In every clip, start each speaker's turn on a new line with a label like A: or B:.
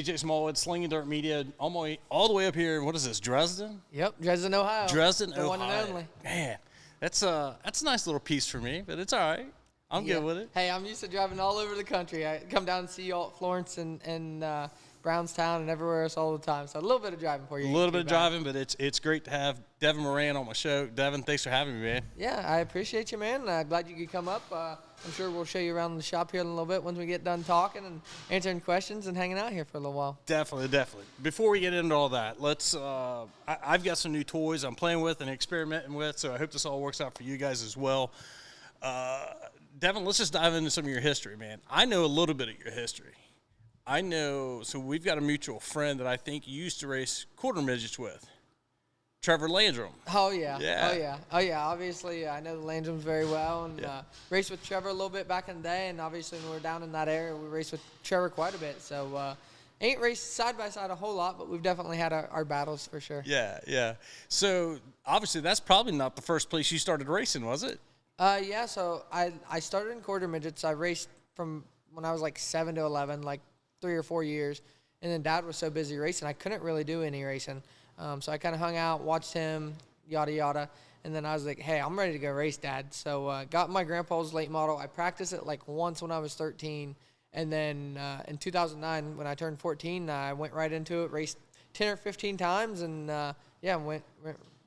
A: DJ Smallwood, Slingin Dirt Media, all the way up here. What is this, Dresden?
B: Yep, Dresden, Ohio.
A: Dresden,
B: the
A: Ohio.
B: one and only.
A: Man, that's a nice little piece for me, but it's all right. I'm good with it.
B: Hey, I'm used to driving all over the country. I come down and see y'all at Florence and Brownstown and everywhere else all the time. So a little bit of driving for you.
A: A little bit of driving, but it's great to have Devin Moran on my show. Devin, thanks for having me, man.
B: Yeah, I appreciate you, man. Glad you could come up. I'm sure we'll show you around the shop here in a little bit once we get done talking and answering questions and hanging out here for a little while.
A: Definitely. Before we get into all that, let's. I've got some new toys I'm playing with and experimenting with, so I hope this all works out for you guys as well. Devin, let's just dive into some of your history, man. I know a little bit of your history. So we've got a mutual friend that I think you used to race quarter midgets with, Trevor Landrum.
B: Oh, yeah. Obviously, I know the Landrums very well and raced with Trevor a little bit back in the day. And obviously, when we were down in that area, we raced with Trevor quite a bit. So, ain't raced side by side a whole lot, but we've definitely had our battles for sure.
A: Yeah. So, obviously, that's probably not the first place you started racing, was it?
B: Yeah, so I started in quarter midgets. I raced from when I was like 7 to 11, like 3 or 4 years. And then Dad was so busy racing, I couldn't really do any racing. So I kind of hung out, watched him, yada, yada. And then I was like, hey, I'm ready to go race, Dad. So got my grandpa's late model. I practiced it like once when I was 13. And then in 2009, when I turned 14, I went right into it, raced 10 or 15 times, and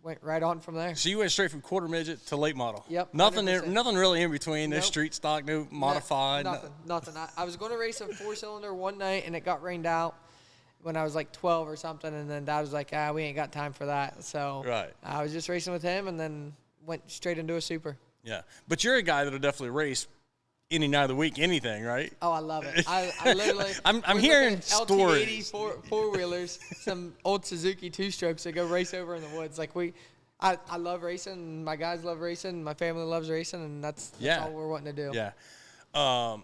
B: went right on from there.
A: So you went straight from quarter midget to late model.
B: Yep.
A: Nothing really in between. No
B: Nope.
A: street stock, no modified.
B: Nothing. I was going to race a 4-cylinder one night, and it got rained out when I was like 12 or something, and then Dad was like, we ain't got time for that. So I was just racing with him and then went straight into a super.
A: Yeah. But you're a guy that'll definitely race any night of the week, anything, right?
B: Oh, I love it. I literally –
A: I'm hearing stories.
B: LT80 four-wheelers, some old Suzuki two-strokes that go race over in the woods. Like I love racing. My guys love racing. My family loves racing, and that's all we're wanting to do.
A: Yeah.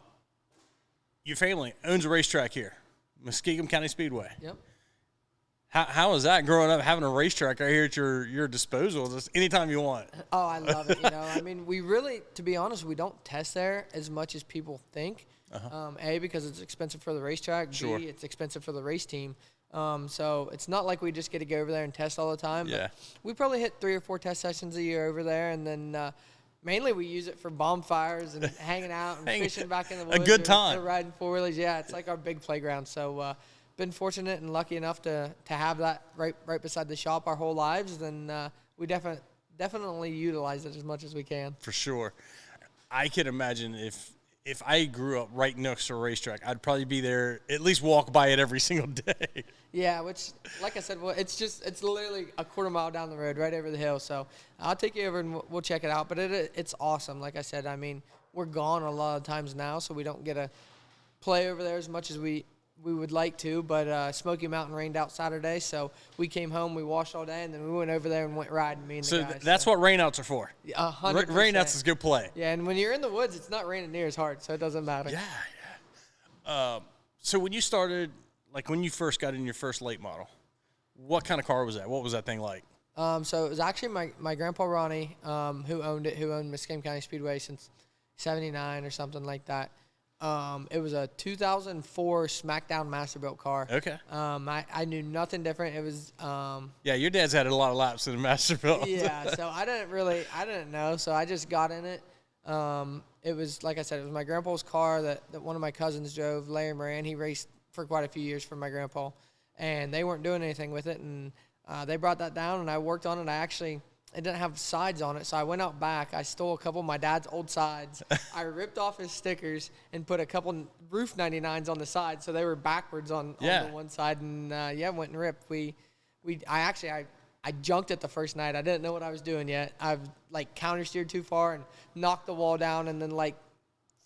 A: Your family owns a racetrack here, Muskegon County Speedway.
B: Yep.
A: How is that growing up, having a racetrack right here at your disposal just anytime you want?
B: Oh, I love it. I mean, we really, to be honest, we don't test there as much as people think. A, because it's expensive for the racetrack.
A: Sure.
B: B, it's expensive for the race team. So it's not like we just get to go over there and test all the time.
A: Yeah.
B: We probably hit 3 or 4 test sessions a year over there, and then mainly we use it for bonfires and hanging out and fishing back in the woods.
A: A good time.
B: Or riding four-wheelers. Yeah, it's like our big playground. So been fortunate and lucky enough to have that right beside the shop our whole lives, and we definitely utilize it as much as we can.
A: For sure. I can imagine if I grew up right next to a racetrack, I'd probably be there, at least walk by it every single day.
B: Yeah, which, like I said, it's literally a quarter mile down the road, right over the hill. So I'll take you over and we'll check it out. But it's awesome. Like I said, I mean, we're gone a lot of times now, so we don't get to play over there as much as we would like to. But Smoky Mountain rained out Saturday, so we came home, we washed all day, and then we went over there and went riding, me and the guys.
A: That's what rainouts are for.
B: 100%.
A: Rainouts is good play.
B: Yeah, and when you're in the woods, it's not raining near as hard, so it doesn't matter.
A: Yeah. So when you started, like when you first got in your first late model, what kind of car was that? What was that thing like?
B: So it was actually my grandpa Ronnie who owned Muskegon County Speedway since 79 or something like that. It was a 2004 Smackdown Masterbuilt car.
A: Okay.
B: I knew nothing different. It was
A: your dad's had a lot of laps in the Masterbuilt.
B: Yeah, so I didn't know, so I just got in it. It was, like I said, it was my grandpa's car that one of my cousins drove, Larry Moran. He raced for quite a few years for my grandpa, and they weren't doing anything with it, and they brought that down, and I worked on it. It didn't have sides on it, so I went out back. I stole a couple of my dad's old sides. I ripped off his stickers and put a couple roof 99s on the side, so they were backwards on the one side, and went and ripped. I junked it the first night. I didn't know what I was doing yet. I've counter steered too far and knocked the wall down, and then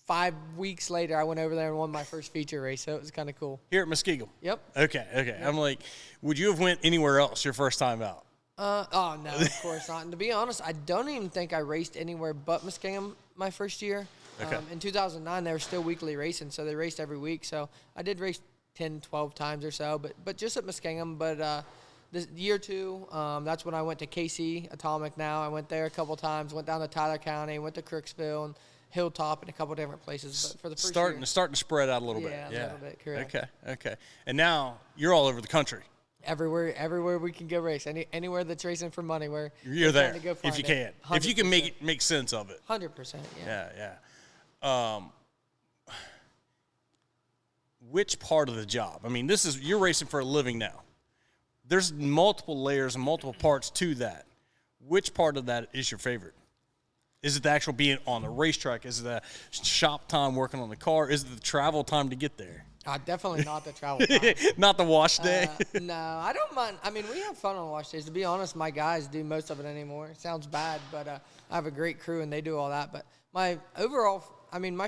B: 5 weeks later, I went over there and won my first feature race, so it was kind of cool.
A: Here at Muskegon?
B: Yep.
A: Okay. Yep. I'm like, would you have went anywhere else your first time out?
B: Oh, no, of course not. And to be honest, I don't even think I raced anywhere but Muskegon my first year.
A: Okay.
B: In 2009, they were still weekly racing, so they raced every week. So I did race 10, 12 times or so, but just at Muskegon. But this year 2, that's when I went to KC Atomic now. I went there a couple times, went down to Tyler County, went to Crooksville, Hilltop and a couple different places. But for the first
A: starting to spread out a little bit.
B: Yeah, a little bit, correct.
A: Okay. And now you're all over the country.
B: Everywhere we can go race, anywhere that's racing for money,
A: you're there
B: to go
A: if you can.
B: 100%.
A: If you can make sense of it.
B: 100%.
A: Yeah. Which part of the job? I mean, you're racing for a living now. There's multiple layers and multiple parts to that. Which part of that is your favorite? Is it the actual being on the racetrack? Is it the shop time working on the car? Is it the travel time to get there?
B: Definitely not the travel time.
A: Not the wash day?
B: No, I don't mind. I mean, we have fun on wash days. To be honest, my guys do most of it anymore. It sounds bad, but I have a great crew, and they do all that. But my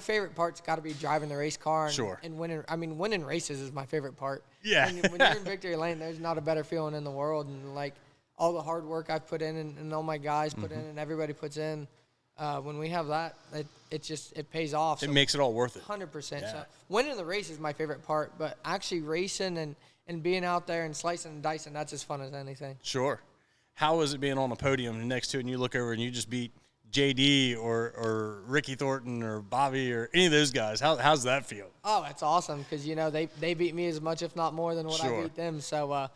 B: favorite part's got to be driving the race car and winning. I mean, winning races is my favorite part.
A: Yeah.
B: When you're in victory lane, there's not a better feeling in the world. And, like, all the hard work I've put in and all my guys put in and everybody puts in, when we have that, it pays off. So
A: it makes it all worth it.
B: 100%.
A: Yeah.
B: So winning the race is my favorite part, but actually racing and being out there and slicing and dicing, that's as fun as anything.
A: Sure. How is it being on the podium next to it and you look over and you just beat JD or Ricky Thornton or Bobby or any of those guys? How's that feel?
B: Oh, it's awesome because, they beat me as much, if not more, than what I beat them. So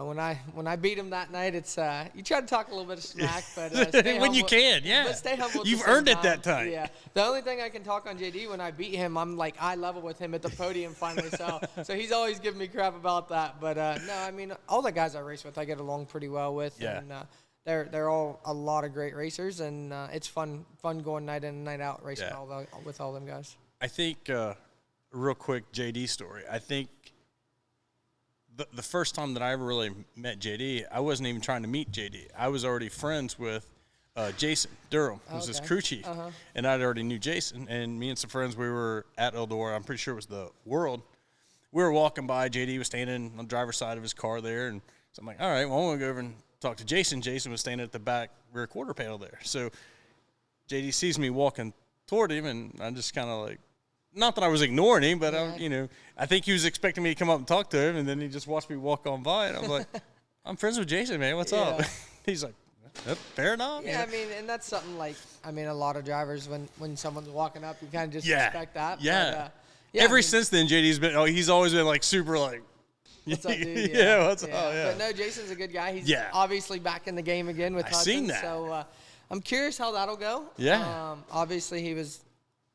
B: when I beat him that night, it's you try to talk a little bit of smack, but stay
A: when
B: humble,
A: you can, yeah.
B: But stay humble.
A: You've earned it that time.
B: Yeah. The only thing I can talk on JD when I beat him, I'm like eye level with him at the podium finally. So he's always giving me crap about that. But no, I mean all the guys I race with, I get along pretty well with.
A: Yeah.
B: And they're all a lot of great racers, and it's fun going night in and night out racing with all them guys.
A: I think real quick JD story. I think. The first time that I ever really met JD, I wasn't even trying to meet JD. I was already friends with Jason Durham, who's his crew chief. And I already knew Jason. And me and some friends, we were at Eldora. I'm pretty sure it was the World. We were walking by. JD was standing on the driver's side of his car there. And so I'm like, all right, well, I'm going to go over and talk to Jason. Jason was standing at the back rear quarter panel there. So JD sees me walking toward him, and I'm just kind of like, not that I was ignoring him, but I think he was expecting me to come up and talk to him, and then he just watched me walk on by, and I'm like, I'm friends with Jason, man. What's up? He's like, fair enough.
B: Yeah, I mean, and that's something like, a lot of drivers, when someone's walking up, you kind of just respect that.
A: Yeah.
B: But,
A: Since then, he's always been like super like,
B: what's up, dude?
A: Yeah, what's up? Yeah.
B: But no, Jason's a good guy. He's obviously back in the game again with Hudson.
A: I've seen that.
B: So I'm curious how that'll go.
A: Yeah.
B: Obviously, he was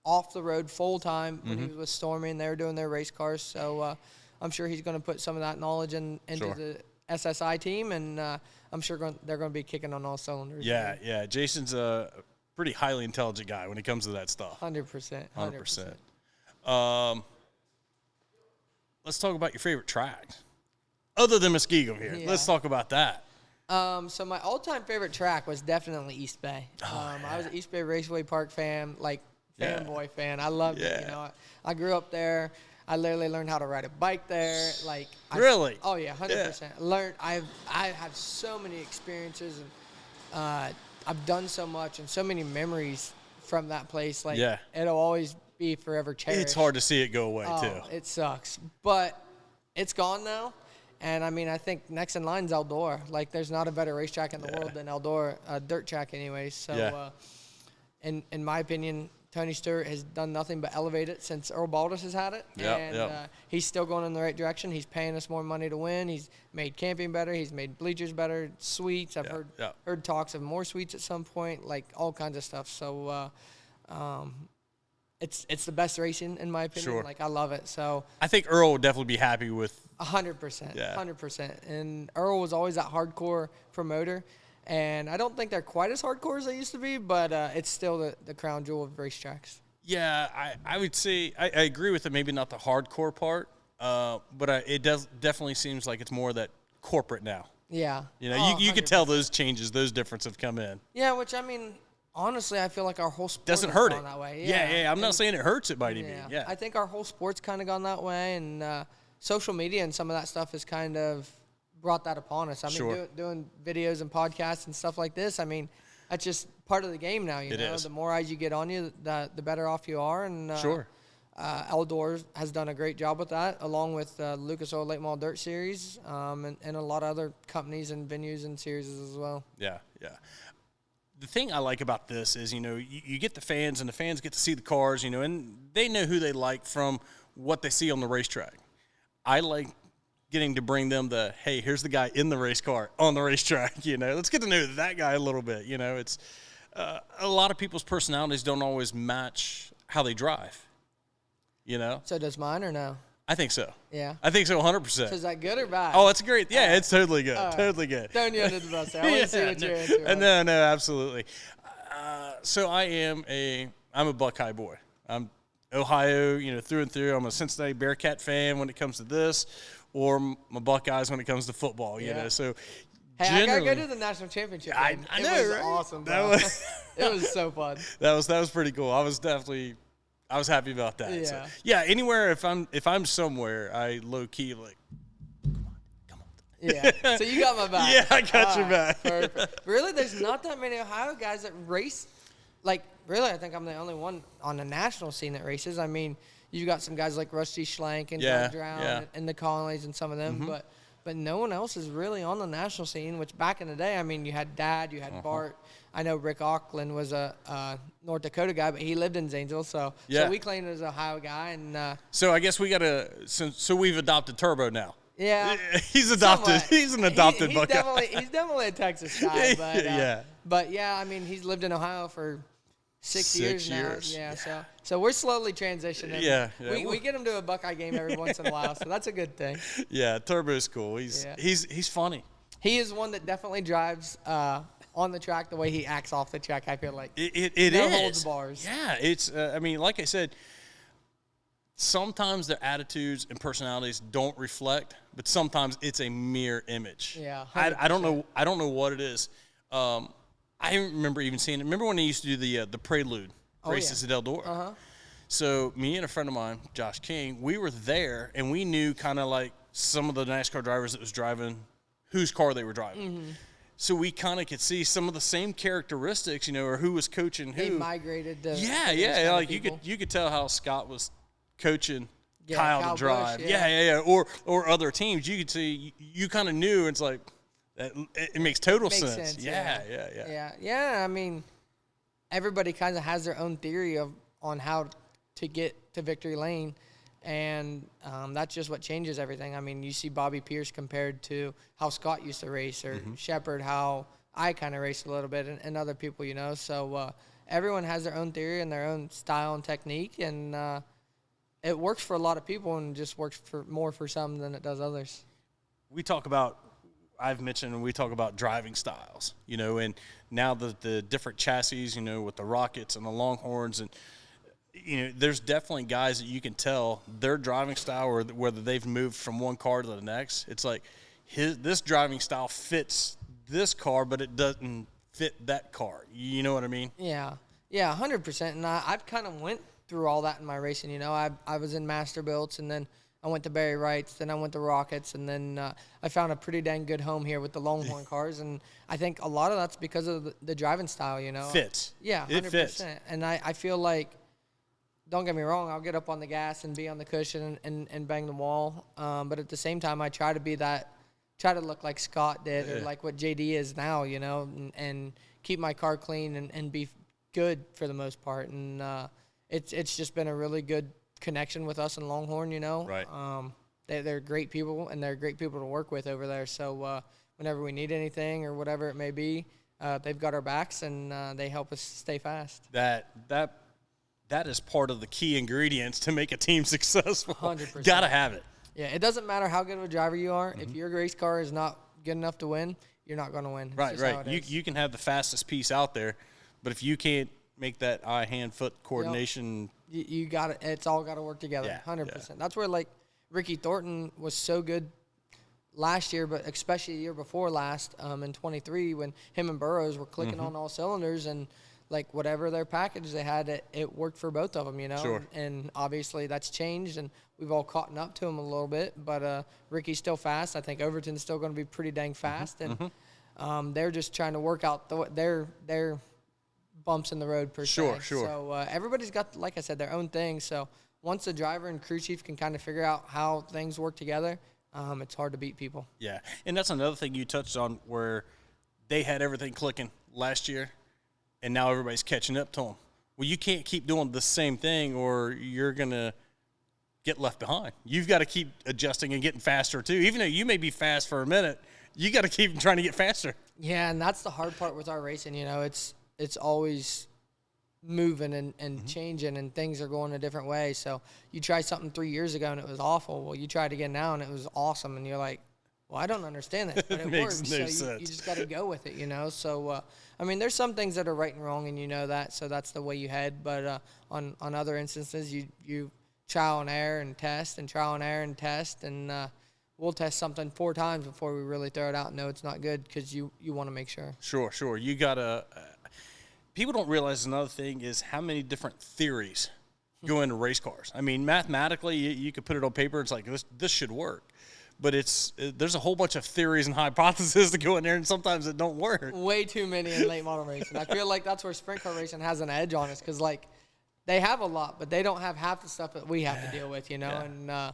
B: off the road full time when he was with Stormy and they were doing their race cars. So I'm sure he's going to put some of that knowledge into the SSI team, and I'm sure they're going to be kicking on all cylinders.
A: Yeah. Jason's a pretty highly intelligent guy when it comes to that stuff.
B: 100%.
A: 100%. Let's talk about your favorite tracks. Other than Muskegum here. Let's talk about that.
B: So my all-time favorite track was definitely East Bay. I was an East Bay Raceway Park fan, fanboy fan. I loved it. I grew up there. I literally learned how to ride a bike there.
A: Really?
B: Oh yeah, 100%. I have so many experiences, and I've done so much and so many memories from that place. It'll always be forever cherished.
A: It's hard to see it go away too.
B: It sucks, but it's gone now. And I think next in line is Eldora. There's not a better racetrack in the world than Eldora, dirt track, anyways. So, in my opinion, Tony Stewart has done nothing but elevate it since Earl Baldus has had it. He's still going in the right direction. He's paying us more money to win. He's made camping better. He's made bleachers better, suites. I've heard talks of more suites at some point, all kinds of stuff. So it's the best racing, in my opinion.
A: Sure.
B: I love it. So
A: I think Earl would definitely be happy with
B: 100%. 100%. And Earl was always that hardcore promoter. And I don't think they're quite as hardcore as they used to be, but it's still the crown jewel of racetracks.
A: Yeah, I would say I agree with it. Maybe not the hardcore part, but it definitely seems like it's more that corporate now.
B: Yeah.
A: You could tell those changes, those differences have come in.
B: Yeah, which honestly, I feel like our whole sport
A: doesn't
B: has
A: hurt
B: gone
A: it
B: that way.
A: Yeah. I'm not saying it hurts it by any means. Yeah.
B: I think our whole sport's kind of gone that way, and social media and some of that stuff has kind of brought that upon us. Doing videos and podcasts and stuff like this, that's just part of the game now. You know, the more eyes you get on you, the better off you are. And Eldora has done a great job with that, along with Lucas Oil Late Model Dirt Series, and a lot of other companies and venues and series as well.
A: Yeah. the thing I like about this is, you get the fans, and the fans get to see the cars, and they know who they like from what they see on the racetrack. I like getting to bring them hey, here's the guy in the race car on the racetrack, Let's get to know that guy a little bit, It's a lot of people's personalities don't always match how they drive,
B: So does mine or no?
A: I think so.
B: Yeah.
A: I think so 100%.
B: So is that good or bad?
A: Oh, it's great. Yeah, it's totally good.
B: Right.
A: Totally good.
B: Throwing you under the bus there. I want to see what your answer was.
A: No, absolutely. So I'm a Buckeye boy. I'm Ohio, through and through. I'm a Cincinnati Bearcat fan when it comes to this, or my Buckeyes when it comes to football, So
B: hey, I gotta go to the national championship game.
A: I know,
B: it was
A: right?
B: awesome, bro. It was so fun.
A: That was pretty cool. I was happy about that.
B: Yeah.
A: So, yeah. Anywhere if I'm somewhere, I low key like, come on.
B: Yeah. So you got my back.
A: Yeah, I got your back.
B: Perfect. Really, there's not that many Ohio guys that race. Like, really, I think I'm the only one on the national scene that races. I mean, you've got some guys like Rusty Schlank and John Drown and the Conleys and some of them, but no one else is really on the national scene, which back in the day, I mean, you had Dad, you had Bart. I know Rick Auckland was a North Dakota guy, but he lived in Zanesville, so we claimed as an Ohio guy. And
A: so I guess we got to so we've adopted Turbo now.
B: Yeah.
A: He's adopted.
B: Somewhat.
A: He's an adopted Buckeye.
B: He's definitely a Texas guy, but But yeah, I mean, he's lived in Ohio for 6 years now. Yeah, so we're slowly transitioning.
A: Yeah.
B: We get him to a Buckeye game every once in a while, so that's a good thing.
A: Yeah, Turbo's cool. He's funny.
B: He is one that definitely drives on the track the way he acts off the track. I feel like
A: it
B: no
A: is.
B: holds bars.
A: Yeah, it's. I mean, like I said, sometimes their attitudes and personalities don't reflect, but sometimes it's a mere image.
B: Yeah,
A: I don't know. I don't know what it is. I remember even seeing it. Remember when they used to do the Prelude races at Eldora? So me and a friend of mine, Josh King, we were there, and we knew kind of like some of the NASCAR drivers that was driving, whose car they were driving. So we kind of could see some of the same characteristics, or who was coaching who.
B: They migrated to
A: like you could tell how Scott was coaching Kyle to drive.
B: Busch,
A: or other teams. You could see, you kind of knew. It's like it makes total sense.
B: Yeah. I mean, everybody kind of has their own theory on how to get to victory lane, and that's just what changes everything. I mean, you see Bobby Pierce compared to how Scott used to race, or Shepard, how I kind of raced a little bit, and other people, So everyone has their own theory and their own style and technique, and it works for a lot of people, and just works more for some than it does others.
A: I've mentioned, we talk about driving styles, and now the different chassis, with the Rockets and the Longhorns, and there's definitely guys that you can tell their driving style, or whether they've moved from one car to the next. It's like this driving style fits this car, but it doesn't fit that car. You know what I mean?
B: Yeah, 100%. And I've kind of went through all that in my racing. I was in Masterbuilts, and then I went to Barry Wright's, then I went to Rockets, and then I found a pretty dang good home here with the Longhorn cars. And I think a lot of that's because of the driving style,
A: Fits.
B: Yeah, 100%.
A: It fits.
B: And I feel like, don't get me wrong, I'll get up on the gas and be on the cushion and bang the wall. But at the same time, I try to look like Scott did, or like what JD is now, and keep my car clean and be good for the most part. And it's just been a really good connection with us in Longhorn,
A: Right.
B: They're great people, and they're great people to work with over there. So whenever we need anything or whatever it may be, they've got our backs, and they help us stay fast.
A: That is part of the key ingredients to make a team successful.
B: 100%.
A: Gotta have it.
B: Yeah, it doesn't matter how good of a driver you are. If your race car is not good enough to win, you're not going to win.
A: Right. You can have the fastest piece out there, but if you can't make that eye, hand, foot coordination,
B: you got it. It's all got to work together. 100%. That's where like Ricky Thornton was so good last year, but especially the year before last, in 23, when him and Burrows were clicking on all cylinders, and like whatever their package they had, it worked for both of them,
A: Sure.
B: And obviously that's changed, and we've all caught up to him a little bit. But Ricky's still fast. I think Overton's still going to be pretty dang fast, and they're just trying to work out their bumps in the road per se.
A: Sure.
B: So everybody's got, like I said, their own thing. So once the driver and crew chief can kind of figure out how things work together, it's hard to beat people.
A: Yeah, and that's another thing you touched on, where they had everything clicking last year. and now everybody's catching up to them. Well, you can't keep doing the same thing, or you're gonna get left behind. You've got to keep adjusting and getting faster too. Even though you may be fast for a minute, you got to keep trying to get faster.
B: Yeah, and that's the hard part with our racing. You know, it's always moving and changing, and things are going a different way. So you tried something 3 years ago and it was awful. Well, you tried again now and it was awesome, and you're like, well, I don't understand this, but it
A: Makes
B: works.
A: no
B: So
A: sense.
B: you just got to go with it, you know. So I mean, there's some things that are right and wrong, and you know that. So that's the way you head. But on other instances, you trial and error and test, and trial and error and test, and we'll test something 4 times before we really throw it out and know it's not good, because you want to make sure.
A: Sure. You got to people don't realize another thing is how many different theories go into race cars. I mean, mathematically, you could put it on paper. It's like, this should work. But there's a whole bunch of theories and hypotheses that go in there, and sometimes it don't work.
B: Way too many in late model racing. I feel like that's where sprint car racing has an edge on us, because, like, they have a lot, but they don't have half the stuff that we have to deal with, you know. Yeah. And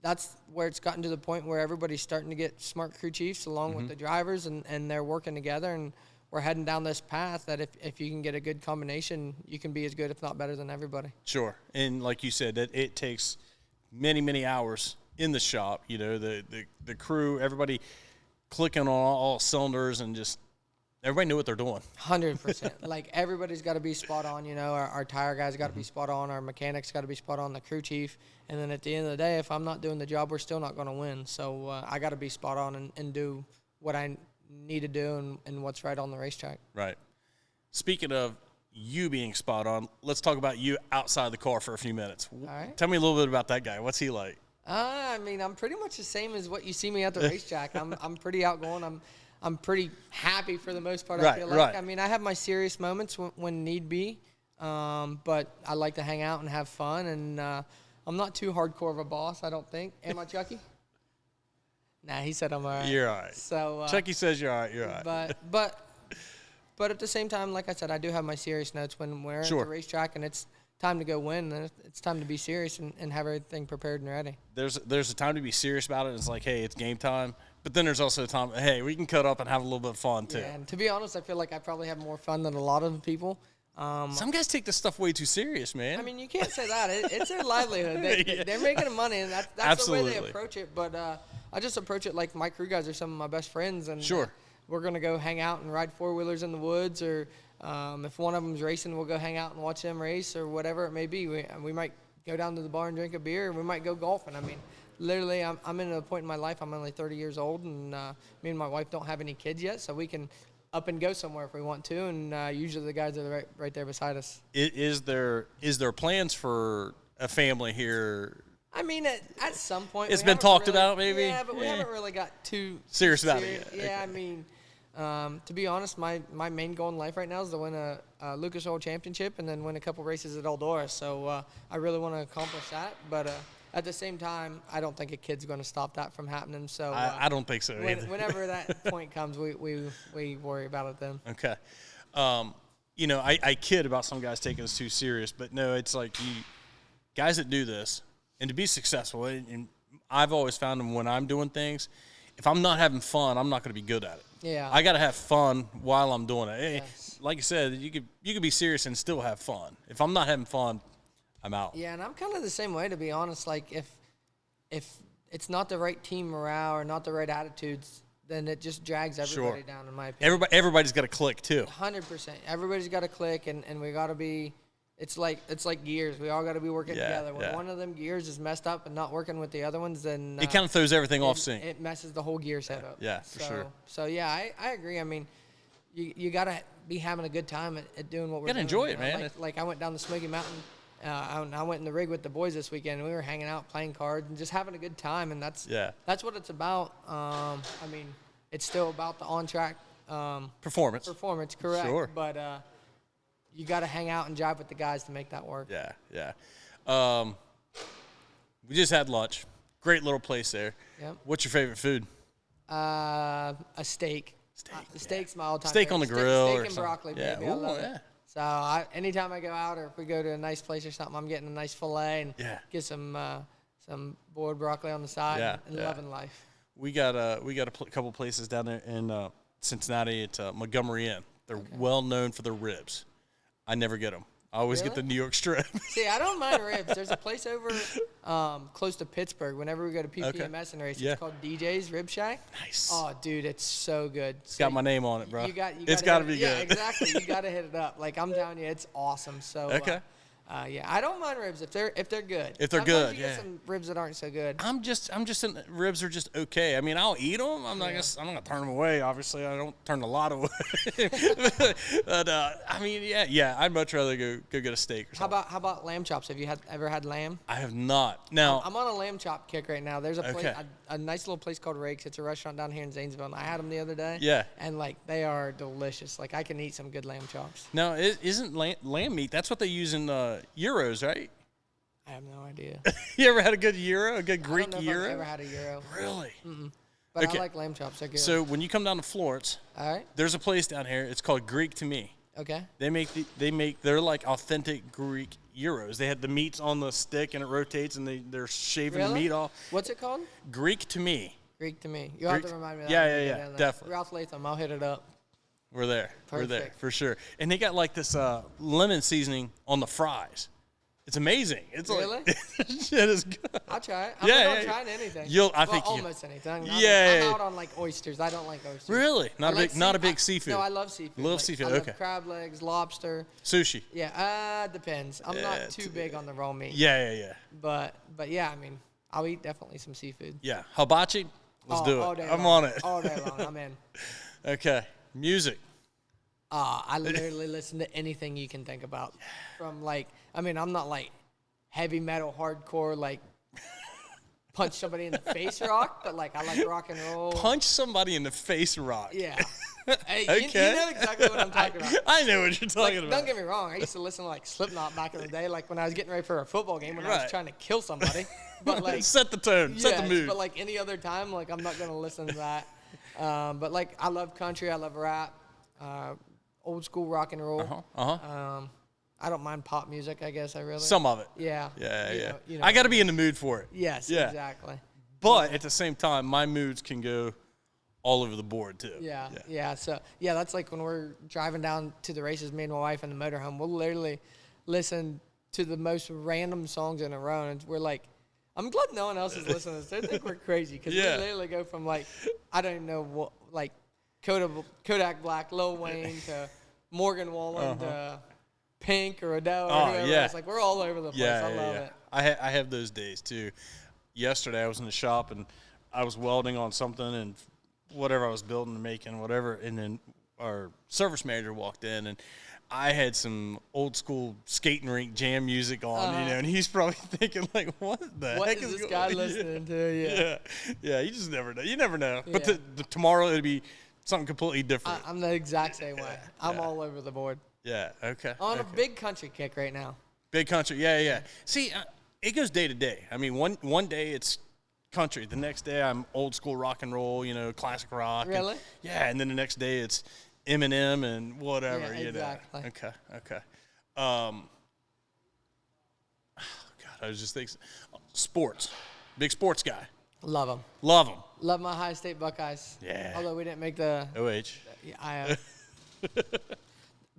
B: that's where it's gotten to the point where everybody's starting to get smart crew chiefs along with the drivers, and they're working together, and we're heading down this path that if you can get a good combination, you can be as good, if not better, than everybody.
A: Sure. And like you said, it takes many, many hours in the shop, you know, the crew, everybody clicking on all cylinders, and just everybody knew what they're doing.
B: 100%. Like, everybody's got to be spot on, you know. Our tire guys got to be spot on. Our mechanics got to be spot on, the crew chief. And then at the end of the day, if I'm not doing the job, we're still not going to win. So I got to be spot on and do what I need to do and what's right on the racetrack.
A: Right. Speaking of you being spot on, let's talk about you outside the car for a few minutes.
B: All right.
A: Tell me a little bit about that guy. What's he like?
B: I mean, I'm pretty much the same as what you see me at the racetrack. I'm pretty outgoing. I'm pretty happy for the most part. I feel like.
A: Right.
B: I mean, I have my serious moments when need be, but I like to hang out and have fun. And I'm not too hardcore of a boss, I don't think. Am I, Chucky? Nah, he said I'm all right.
A: You're all right.
B: So
A: Chucky says you're all right. You're all right.
B: But at the same time, like I said, I do have my serious notes when we're at the racetrack and it's time to go win. Then it's time to be serious and have everything prepared and ready.
A: There's a time to be serious about it. It's like, hey, it's game time. But then there's also a time, hey, we can cut up and have a little bit of fun too.
B: Yeah, and to be honest, I feel like I probably have more fun than a lot of people.
A: Some guys take this stuff way too serious, man.
B: I mean, you can't say that. It's their livelihood. They're making money, and that's
A: Absolutely.
B: the way they approach it. But I just approach it like my crew guys are some of my best friends, and we're going to go hang out and ride four-wheelers in the woods, or if one of them's racing, we'll go hang out and watch them race, or whatever it may be. We might go down to the bar and drink a beer, and we might go golfing. I mean, literally, I'm in a point in my life, I'm only 30 years old, and me and my wife don't have any kids yet, so we can up and go somewhere if we want to, and usually the guys are right there beside us.
A: Is there plans for a family here?
B: I mean, at some point.
A: It's been talked about, maybe?
B: Yeah, but we haven't really got too
A: serious about it yet.
B: Yeah, I mean, to be honest, my main goal in life right now is to win a Lucas Oil Championship and then win a couple races at Eldora. So I really want to accomplish that. But at the same time, I don't think a kid's going to stop that from happening. So
A: I don't think so either.
B: Whenever that point comes, we worry about it then.
A: Okay. You know, I kid about some guys taking this too serious, but no, it's like guys that do this, and to be successful, and I've always found them when I'm doing things, if I'm not having fun, I'm not going to be good at it.
B: Yeah.
A: I got to have fun while I'm doing it.
B: Yes.
A: Like you said, you could be serious and still have fun. If I'm not having fun, I'm out.
B: Yeah, and I'm kind of the same way, to be honest. Like, if it's not the right team morale or not the right attitudes, then it just drags everybody down, in my opinion.
A: Everybody's got to click too.
B: 100%. Everybody's got to click, and we got to be. It's like gears. We all got to be working together. When one of them gears is messed up and not working with the other ones, then
A: it kind of throws everything off sync.
B: It messes the whole gear set up.
A: Yeah, for sure.
B: So yeah, I agree. I mean, you got to be having a good time at doing what we're doing.
A: You got to enjoy it, man.
B: Like I went down the Smoky Mountain. I went in the rig with the boys this weekend, and we were hanging out, playing cards, and just having a good time. And that's what it's about. I mean, it's still about the on-track
A: performance.
B: Performance, correct.
A: Sure.
B: But you got to hang out and jive with the guys to make that work.
A: Yeah. We just had lunch. Great little place there.
B: Yep.
A: What's your favorite food?
B: A steak. The steak's my all-time
A: steak
B: favorite.
A: on the grill
B: steak
A: or
B: and
A: something.
B: broccoli, baby.
A: Yeah.
B: I love it. So anytime I go out or if we go to a nice place or something, I'm getting a nice filet and get some boiled broccoli on the side and loving life.
A: We got a couple places down there in Cincinnati at Montgomery Inn. They're well known for their ribs. I never get them. I always get the New York strip.
B: See, I don't mind ribs. There's a place over close to Pittsburgh. Whenever we go to PPMS and race, it's called DJ's Rib Shack.
A: Nice.
B: Oh, dude, it's so good.
A: It's got my name on it, bro.
B: It's
A: got to be good.
B: Yeah, exactly. You got to hit it up. Like, I'm telling you, it's awesome. So, yeah, I don't mind ribs if they're good.
A: If they're
B: Sometimes
A: good,
B: you get some ribs that aren't so good.
A: Ribs are just okay. I mean, I'll eat them. I'm not gonna turn them away. Obviously, I don't turn a lot away. But I mean, yeah, I'd much rather go get a steak or something.
B: How about lamb chops? Have you ever had lamb?
A: I have not. Now
B: I'm on a lamb chop kick right now. There's a place, a nice little place called Rakes. It's a restaurant down here in Zanesville, and I had them the other day.
A: Yeah.
B: And like they are delicious. Like I can eat some good lamb chops.
A: Now, isn't lamb meat? That's what they use in gyros, right?
B: I have no idea.
A: You ever had a good gyro, a good Greek
B: I don't know
A: gyro?
B: If I've ever had a gyro.
A: Really?
B: Mm-mm. But I like lamb chops. They're good.
A: So when you come down to Florence,
B: all right,
A: there's a place down here. It's called Greek to Me.
B: Okay.
A: They're like authentic Greek gyros. They had the meats on the stick and it rotates and they're shaving the meat off.
B: What's it called?
A: Greek to Me.
B: Greek to Me. You'll have to remind me of that.
A: Yeah, definitely.
B: Ralph Latham, I'll hit it up.
A: We're there.
B: Perfect.
A: We're there for sure. And they got like this lemon seasoning on the fries. It's amazing. It's
B: really?
A: Like shit is good.
B: I'll try it. I'm not trying anything. Almost anything. I'm out on like oysters. I don't like oysters.
A: Really? Not a big seafood.
B: No, I love seafood.
A: Love seafood.
B: I love crab legs, lobster.
A: Sushi.
B: Yeah, depends. I'm not too big on the raw meat.
A: Yeah.
B: But yeah, I mean, I'll eat definitely some seafood.
A: Yeah, hibachi. Let's do it.
B: All day
A: I'm
B: long.
A: on it.
B: All day long. I'm in.
A: Okay, music.
B: I literally listen to anything you can think about. From like, I mean, I'm not like heavy metal, hardcore, like punch somebody in the face rock, but like I like rock and roll.
A: Punch somebody in the face rock.
B: Yeah. Hey, you know exactly what I'm talking about.
A: I know what you're talking about.
B: Don't get me wrong. I used to listen to like Slipknot back in the day, like when I was getting ready for a football game when I was trying to kill somebody. But like
A: set the tone, set the mood.
B: But like any other time, like I'm not gonna listen to that. But like I love country, I love rap, old school rock and roll. I don't mind pop music. I guess I really
A: some of it.
B: Yeah.
A: You know, I got to be in the mood for it.
B: Yes. Yeah. Exactly.
A: But at the same time, my moods can go all over the board too.
B: Yeah. So that's like when we're driving down to the races, me and my wife in the motorhome, we'll literally listen to the most random songs in a row, and we're like, I'm glad no one else is listening to this. They think we're crazy because we literally go from like, I don't even know what, like Kodak Black, Lil Wayne to Morgan Wallen to Pink or Adele or whoever. It's like we're all over the place. I love it.
A: I have those days too. Yesterday I was in the shop and I was welding on something and whatever I was building and making, whatever, and then our service manager walked in and I had some old school skating rink jam music on, and he's probably thinking like, "What the heck
B: is this guy listening to?"
A: Yeah. You just never know. You never know. Yeah. But tomorrow it'll be something completely different.
B: I'm the exact same way. I'm all over the board.
A: Yeah. Okay.
B: On a big country kick right now.
A: Big country. Yeah. See, it goes day to day. I mean, one day it's country. The next day I'm old school rock and roll. Classic rock.
B: Really?
A: And then the next day it's Eminem and whatever,
B: exactly.
A: Okay. God, I was just thinking, sports, big sports guy.
B: Love them.
A: Love
B: my High State Buckeyes.
A: Yeah.
B: Although we didn't make the
A: OH.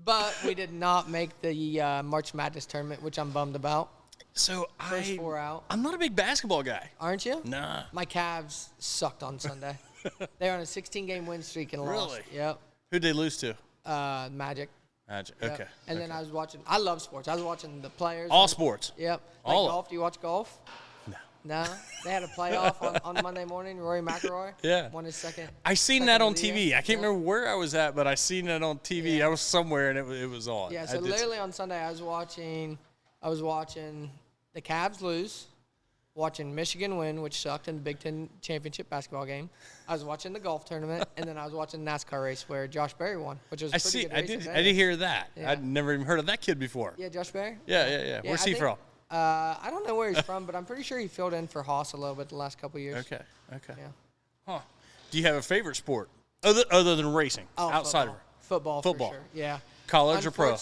B: But we did not make the March Madness tournament, which I'm bummed about.
A: So
B: First four out.
A: I'm not a big basketball guy.
B: Aren't you?
A: Nah.
B: My Cavs sucked on Sunday. They were on a 16-game win streak and lost.
A: Really?
B: Yep.
A: Who'd they lose to?
B: Magic.
A: Yep. Okay.
B: And then I was watching. I love sports. I was watching the players.
A: All sports.
B: Yep.
A: All
B: golf. Do you watch golf? No. They had a playoff on Monday morning. Rory McIlroy. Won his second.
A: I seen that on TV. I can't remember where I was at, but I seen that on TV.
B: Yeah.
A: I was somewhere and it was on.
B: Yeah. So literally on Sunday, I was watching the Cavs lose, watching Michigan win, which sucked in the Big Ten championship basketball game. I was watching the golf tournament, and then I was watching the NASCAR race where Josh Berry won, which was a pretty good race.
A: I did hear that.
B: Yeah.
A: I'd never even heard of that kid before.
B: Yeah, Josh Berry?
A: Yeah. Where's he from?
B: I don't know where he's from, but I'm pretty sure he filled in for Haas a little bit the last couple of years.
A: Okay.
B: Yeah.
A: Huh. Do you have a favorite sport other than racing? Outside
B: football.
A: Football.
B: For sure. Yeah.
A: College or pro?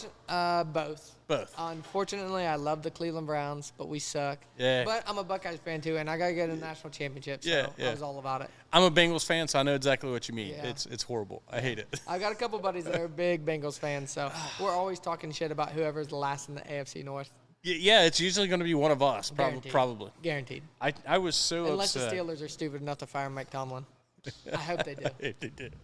B: Both.
A: Both.
B: Unfortunately, I love the Cleveland Browns, but we suck.
A: Yeah.
B: But I'm a Buckeyes fan too, and I gotta get a national championship, so
A: Yeah.
B: I was all about it.
A: I'm a Bengals fan, so I know exactly what you mean.
B: Yeah.
A: It's horrible. I hate it.
B: I've got a couple buddies that are big Bengals fans, so we're always talking shit about whoever's the last in the AFC North.
A: Yeah, it's usually going to be one of us, probably.
B: Guaranteed.
A: I was so
B: Unless
A: upset.
B: the Steelers are stupid enough to fire Mike Tomlin. I hope they do.
A: If they did.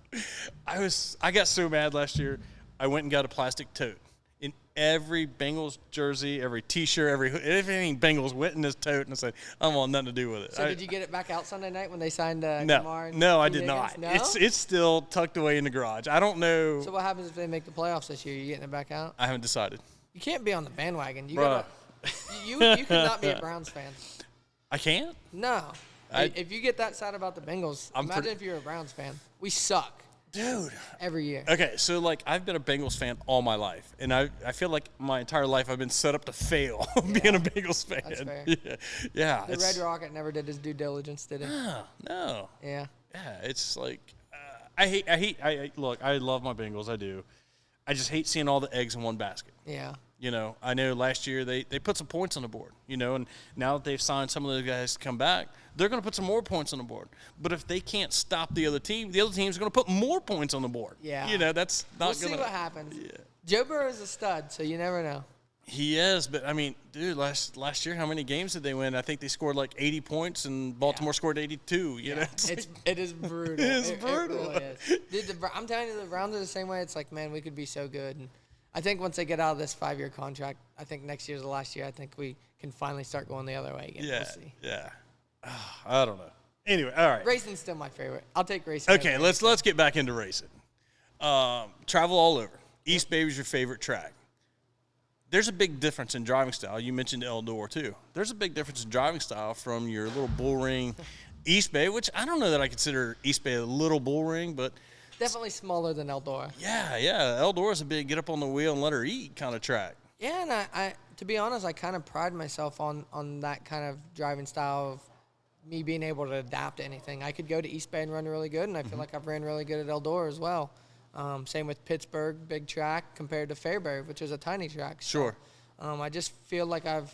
A: I got so mad last year. I went and got a plastic tote. In every Bengals jersey, every T-shirt, everything Bengals went in this tote, and I said, I don't want nothing to do with it.
B: So did you get it back out Sunday night when they signed
A: No,
B: Kamar and
A: no, I
B: T.
A: did not.
B: Higgins? No?
A: It's still tucked away in the garage. I don't know.
B: So what happens if they make the playoffs this year? You getting it back out?
A: I haven't decided.
B: You can't be on the bandwagon. You
A: Bruh.
B: you could not be a Browns fan.
A: I can't?
B: No. If you get that sad about the Bengals, imagine if you're a Browns fan. We suck.
A: Dude.
B: Every year.
A: Okay, so, like, I've been a Bengals fan all my life, and I feel like my entire life I've been set up to fail being a Bengals fan.
B: That's fair.
A: Yeah.
B: The Red Rocket never did his due diligence, did he?
A: No.
B: Yeah.
A: Yeah, it's like look, I love my Bengals, I do. I just hate seeing all the eggs in one basket.
B: Yeah.
A: You know, I know last year they put some points on the board, you know, and now that they've signed some of those guys to come back, they're going to put some more points on the board. But if they can't stop the other team's going to put more points on the board.
B: Yeah.
A: You know, that's not
B: We'll
A: going to.
B: see what happens.
A: Yeah.
B: Joe Burrow is a stud, so you never know.
A: He is, but, I mean, dude, last year, how many games did they win? I think they scored like 80 points, and Baltimore scored 82. You know,
B: It is brutal.
A: It is brutal.
B: It really is. Dude, I'm telling you, the Browns are the same way. It's like, man, we could be so good. And I think once they get out of this 5-year contract, I think next year's the last year. I think we can finally start going the other way again.
A: Yeah,
B: We'll see.
A: yeah. I don't know. Anyway, all right.
B: Racing's still my favorite. I'll take racing.
A: Okay, let's get back into racing. Travel all over. East Bay was your favorite track. There's a big difference in driving style. You mentioned Eldor, too. There's a big difference in driving style from your little bull ring East Bay, which I don't know that I consider East Bay a little bull ring, but
B: Definitely smaller than Eldora.
A: yeah. Eldor is a big get up on the wheel and let her eat kind of track.
B: Yeah, and I to be honest, I kind of pride myself on that kind of driving style of me being able to adapt to anything. I could go to East Bay and run really good, and I feel like I've ran really good at Eldora as well. Same with Pittsburgh, big track compared to Fairbury, which is a tiny track. So,
A: Sure.
B: I just feel like I've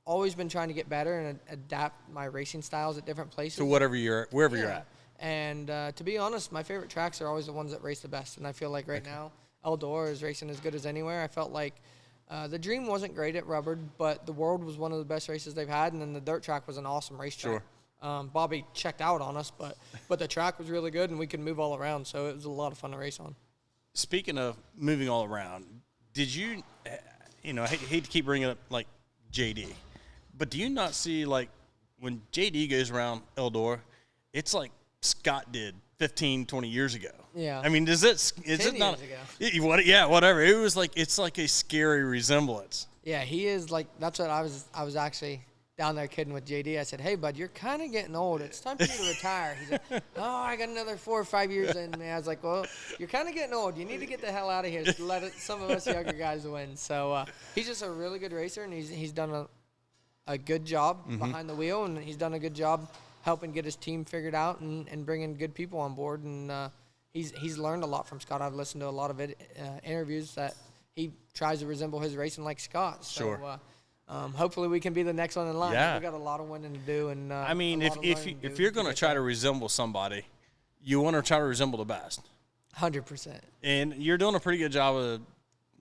B: always been trying to get better and adapt my racing styles at different places.
A: So wherever you're at.
B: And to be honest, my favorite tracks are always the ones that race the best. And I feel like right now, Eldora is racing as good as anywhere. I felt like the Dream wasn't great at Rubbard, but the World was one of the best races they've had. And then the dirt track was an awesome racetrack.
A: Sure.
B: Bobby checked out on us, but the track was really good and we could move all around. So it was a lot of fun to race on.
A: Speaking of moving all around, did you, I hate to keep bringing up, like, JD, but do you not see, like, when JD goes around Eldor, it's like Scott did 15, 20 years ago.
B: Yeah.
A: I mean, is it not?
B: Years ago.
A: Yeah, whatever. It was like, it's like a scary resemblance.
B: Yeah, he is like, that's what I was actually down there kidding with JD. I said, hey, bud, you're kind of getting old. It's time for you to retire. He's like, oh, I got another 4 or 5 years in me. I was like, well, you're kind of getting old. You need to get the hell out of here to let some of us younger guys win. So he's just a really good racer, and he's done a good job behind the wheel, and he's done a good job helping get his team figured out and bringing good people on board. And he's learned a lot from Scott. I've listened to a lot of interviews that he tries to resemble his racing like Scott. So,
A: Sure.
B: Hopefully we can be the next one in line.
A: Yeah.
B: We got a lot of winning to do, and
A: I mean, if you're going to try to resemble somebody, you want to try to resemble the best.
B: 100%.
A: And you're doing a pretty good job of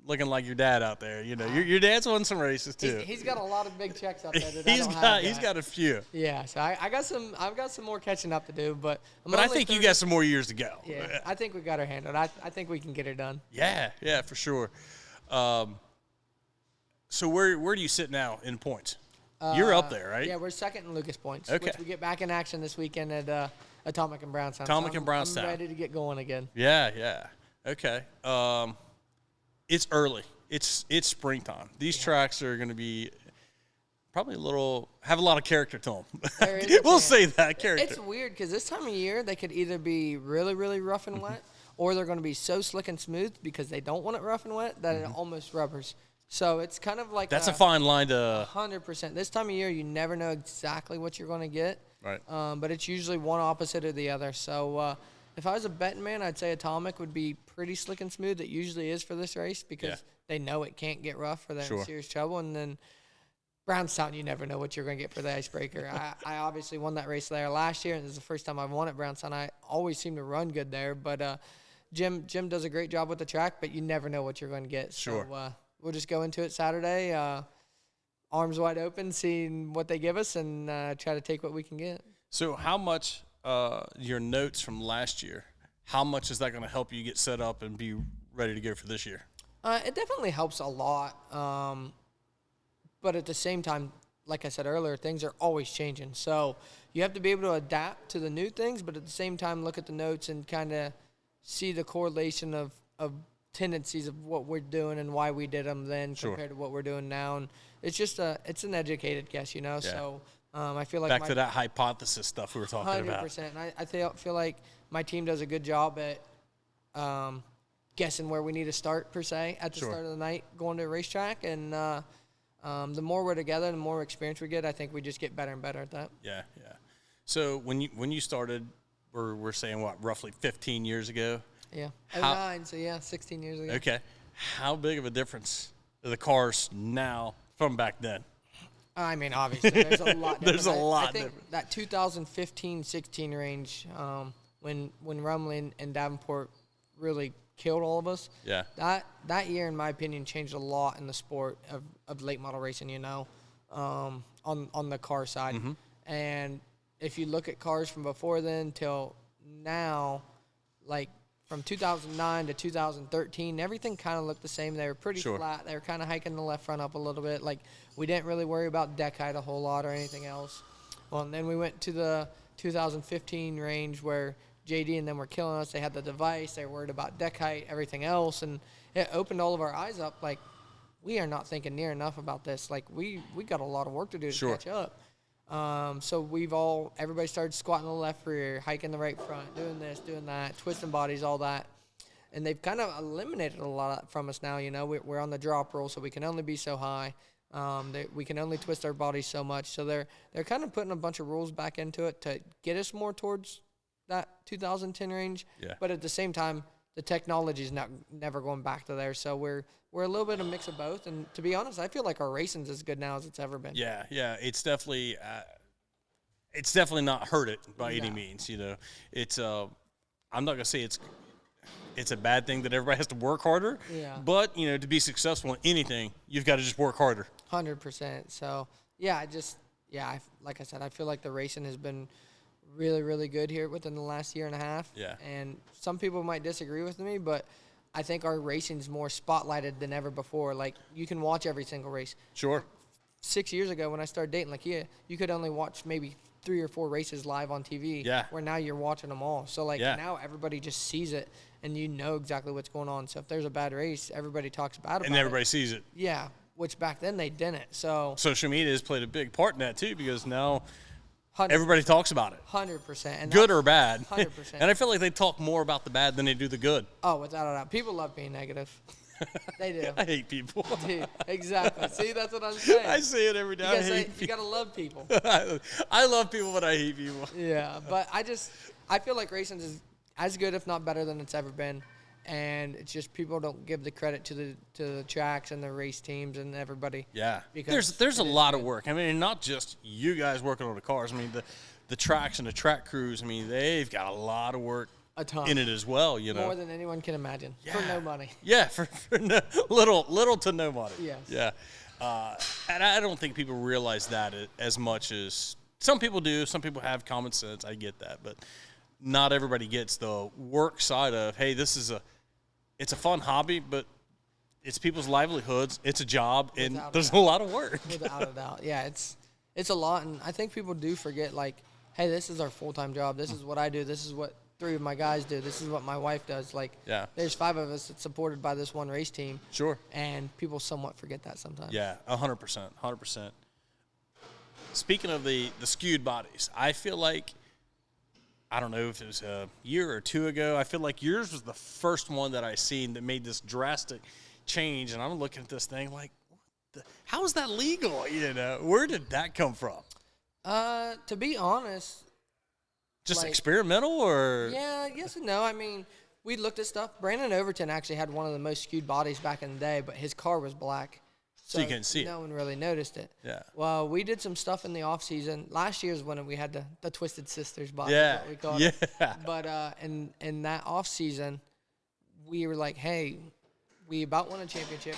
A: looking like your dad out there. You know, your dad's won some races too.
B: He's got a lot of big checks out there.
A: He's got a few.
B: Yeah, so I've got some more catching up to do, but
A: I think you got some more years to go.
B: Yeah, I think we got her handled. I think we can get her done.
A: Yeah, for sure. So where do you sit now in points? You're up there, right?
B: Yeah, we're second in Lucas points.
A: Okay.
B: Which we get back in action this weekend at Atomic and Brownstown.
A: Brownstown.
B: I'm ready to get going again.
A: Yeah. Okay. It's early. It's springtime. These tracks are going to be probably have a lot of character to them. We'll say that, character.
B: It's weird because this time of year they could either be really, really rough and wet, or they're going to be so slick and smooth because they don't want it rough and wet that it almost rubbers. So it's kind of like
A: that's a fine line to
B: 100%. This time of year, you never know exactly what you're going to get.
A: Right.
B: But it's usually one opposite or the other. So if I was a betting man, I'd say Atomic would be pretty slick and smooth. It usually is for this race because they know it can't get rough or they're in serious trouble. And then Brownstown, you never know what you're going to get for the icebreaker. I obviously won that race there last year, and this is the first time I've won at Brownstown. I always seem to run good there, but Jim does a great job with the track, but you never know what you're going to get.
A: Sure.
B: So we'll just go into it Saturday, arms wide open, seeing what they give us, and try to take what we can get.
A: So how much your notes from last year, how much is that going to help you get set up and be ready to go for this year?
B: It definitely helps a lot. But at the same time, like I said earlier, things are always changing. So you have to be able to adapt to the new things, but at the same time look at the notes and kind of see the correlation of tendencies of what we're doing and why we did them then compared to what we're doing now. And it's just it's an educated guess, you know. Yeah. So I feel like
A: back to that hypothesis stuff we were talking
B: 100%.
A: about.
B: 100%. And I feel like my team does a good job at guessing where we need to start, per se, at the start of the night going to a racetrack. And the more we're together, the more experience we get, I think we just get better and better at that.
A: Yeah, yeah. So when you started, we're saying, what, roughly 15 years ago?
B: Yeah. 09, so yeah, 16 years ago.
A: Okay. How big of a difference are the cars now from back then?
B: I mean, obviously, there's a lot different.
A: There's a lot
B: I think
A: different.
B: that 2015-16 range, when Rumley and Davenport really killed all of us.
A: Yeah.
B: That year, in my opinion, changed a lot in the sport of late model racing, you know, on the car side. Mm-hmm. And if you look at cars from before then till now, like from 2009 to 2013, everything kind of looked the same. They were pretty flat. They were kind of hiking the left front up a little bit. Like, we didn't really worry about deck height a whole lot or anything else. Well, and then we went to the 2015 range where JD and them were killing us. They had the device. They were worried about deck height, everything else. And it opened all of our eyes up. Like, we are not thinking near enough about this. Like, we got a lot of work to do to catch up. So everybody started squatting the left rear, hiking the right front, doing this, doing that, twisting bodies, all that. And they've kind of eliminated a lot from us now, you know. We're on the drop rule, so we can only be so high. We can only twist our bodies so much. So they're kind of putting a bunch of rules back into it to get us more towards that 2010 range. Yeah. But at the same time, the technology is never going back to there. So we're a little bit of a mix of both. And to be honest, I feel like our racing's as good now as it's ever been.
A: Yeah, yeah. It's definitely not hurt it by any means. You know, it's I'm not gonna say it's a bad thing that everybody has to work harder. Yeah. But you know, to be successful in anything, you've got to just work harder.
B: 100%. So yeah, like I said, I feel like the racing has been really, really good here within the last year and a half. Yeah. And some people might disagree with me, but I think our racing's more spotlighted than ever before. Like, you can watch every single race.
A: Sure.
B: 6 years ago when I started dating, like, you could only watch maybe 3 or 4 races live on TV. Yeah. Where now you're watching them all. So, like, now everybody just sees it, and you know exactly what's going on. So if there's a bad race, everybody talks about it.
A: And everybody sees it.
B: Yeah, which back then they didn't. So
A: social media has played a big part in that, too, because now – everybody talks about it.
B: 100%.
A: Good or bad.
B: 100%.
A: And I feel like they talk more about the bad than they do the good.
B: Oh, without a doubt. People love being negative. They do.
A: I hate people.
B: Dude, exactly. See, that's what I'm saying.
A: I say it every day.
B: You got to love people.
A: I love people, but I hate people.
B: Yeah, but I feel like racing is as good, if not better, than it's ever been. And it's just people don't give the credit to the tracks and the race teams and everybody.
A: Yeah, because there's a lot of work. I mean, not just you guys working on the cars. I mean, the tracks and the track crews. I mean, they've got a lot of work in it as well. You know,
B: more than anyone can imagine for no money.
A: Yeah, for little to no money.
B: Yes.
A: Yeah, and I don't think people realize that as much as some people do. Some people have common sense. I get that, but not everybody gets the work side of, hey, it's a fun hobby, but it's people's livelihoods. It's a job, and there's a lot of work.
B: Without a doubt. Yeah, it's a lot, and I think people do forget, like, hey, this is our full-time job. This is what I do. This is what 3 of my guys do. This is what my wife does. Like, there's 5 of us that's supported by this one race team. Sure. And people somewhat forget that sometimes.
A: Yeah, 100%, 100%. Speaking of the skewed bodies, I feel like, I don't know if it was a year or 2 ago, I feel like yours was the first one that I seen that made this drastic change. And I'm looking at this thing like, how is that legal? You know, where did that come from?
B: To be honest,
A: Just
B: like,
A: experimental, or?
B: Yeah, yes and no. I mean, we looked at stuff. Brandon Overton actually had one of the most skewed bodies back in the day, but his car was black.
A: So you couldn't see it.
B: No one really noticed it.
A: Yeah.
B: Well, we did some stuff in the off season. Last year is when we had the Twisted Sisters body,
A: Yeah.
B: is what we called
A: Yeah.
B: it. But in that off season, we were like, hey, we about won a championship.